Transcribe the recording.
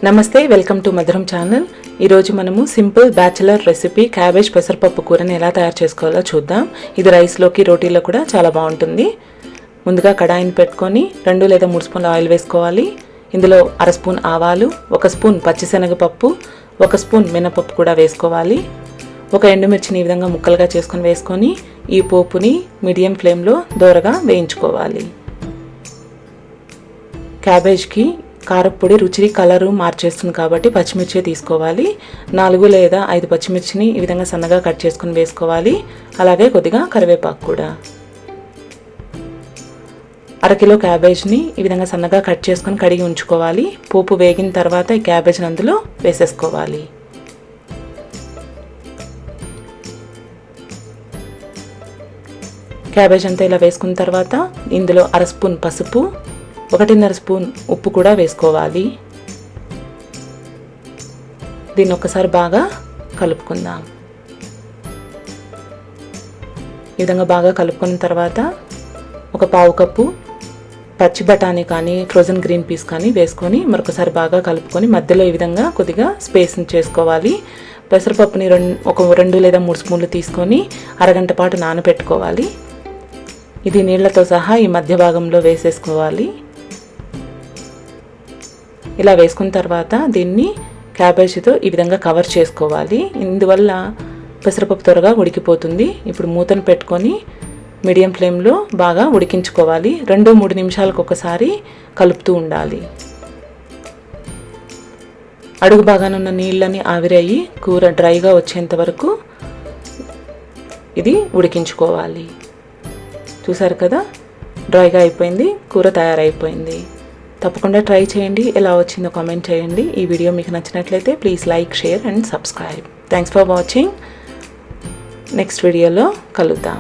నమస్తే, welcome to మధురం channel. ఈరోజు మనము సింపుల్ బ్యాచిలర్ రెసిపీ క్యాబేజ్ పెసరపప్పు కూరని ఎలా తయారు చేసుకోవాలో చూద్దాం. ఇది రైస్లోకి రోటీలో కూడా చాలా బాగుంటుంది. ముందుగా కడాయిని పెట్టుకొని 2 లేదా 3 స్పూన్ల ఆయిల్ వేసుకోవాలి. ఇందులో 1/2 స్పూన్ ఆవాలు, 1 స్పూన్ పచ్చిశనగపప్పు, 1 స్పూన్ మినపప్పు కూడా వేసుకోవాలి. ఒక ఎండుమిర్చిని ఈ విధంగా ముక్కలుగా వేసుకొని ఈ పోపుని మీడియం ఫ్లేమ్లో దోరగా వేయించుకోవాలి. క్యాబేజ్కి కారపొడి రుచి కలరు మార్చేస్తుంది కాబట్టి పచ్చిమిర్చి తీసుకోవాలి. 4 లేదా 5 పచ్చిమిర్చిని ఈ విధంగా సన్నగా కట్ చేసుకుని వేసుకోవాలి. అలాగే కొద్దిగా కరివేపాకు కూడా. 1/2 కిలో క్యాబేజ్ని ఈ విధంగా సన్నగా కట్ చేసుకొని కడిగి ఉంచుకోవాలి. పోపు వేగిన తర్వాత ఈ క్యాబేజ్ని అందులో వేసేసుకోవాలి. క్యాబేజ్ అంతా ఇలా వేసుకున్న తర్వాత ఇందులో 1/2 స్పూన్ పసుపు, 1.5 స్పూన్ ఉప్పు కూడా వేసుకోవాలి. దీన్ని ఒకసారి బాగా కలుపుకుందాం. ఈ విధంగా బాగా కలుపుకున్న తర్వాత ఒక 1/2 కప్పు పచ్చి బఠానీ కానీ ఫ్రోజన్ గ్రీన్ పీస్ కానీ వేసుకొని మరొకసారి బాగా కలుపుకొని మధ్యలో ఈ విధంగా కొద్దిగా స్పేస్ని చేసుకోవాలి. పెసరపప్పుని 2 లేదా 3 స్పూన్లు తీసుకొని అరగంట పాటు నానబెట్టుకోవాలి. ఇది నీళ్లతో సహా ఈ మధ్య భాగంలో వేసేసుకోవాలి. ఇలా వేసుకున్న తర్వాత దీన్ని క్యాబేజీతో ఈ విధంగా కవర్ చేసుకోవాలి. ఇందువల్ల పెసరపప్పు త్వరగా ఉడికిపోతుంది. ఇప్పుడు మూతను పెట్టుకొని మీడియం ఫ్లేమ్లో బాగా ఉడికించుకోవాలి. 2-3 నిమిషాలకు ఒకసారి కలుపుతూ ఉండాలి. అడుగు భాగాన ఉన్న నీళ్ళని ఆవిరయ్యి కూర డ్రైగా వచ్చేంత వరకు ఇది ఉడికించుకోవాలి. చూసారు కదా, డ్రైగా అయిపోయింది, కూర తయారైపోయింది. తప్పకుండా ట్రై చేయండి. ఎలా వచ్చిందో కామెంట్ చేయండి. ఈ వీడియో మీకు నచ్చినట్లయితే please like, share and subscribe. Thanks for watching. Next వీడియోలో కలుద్దాం.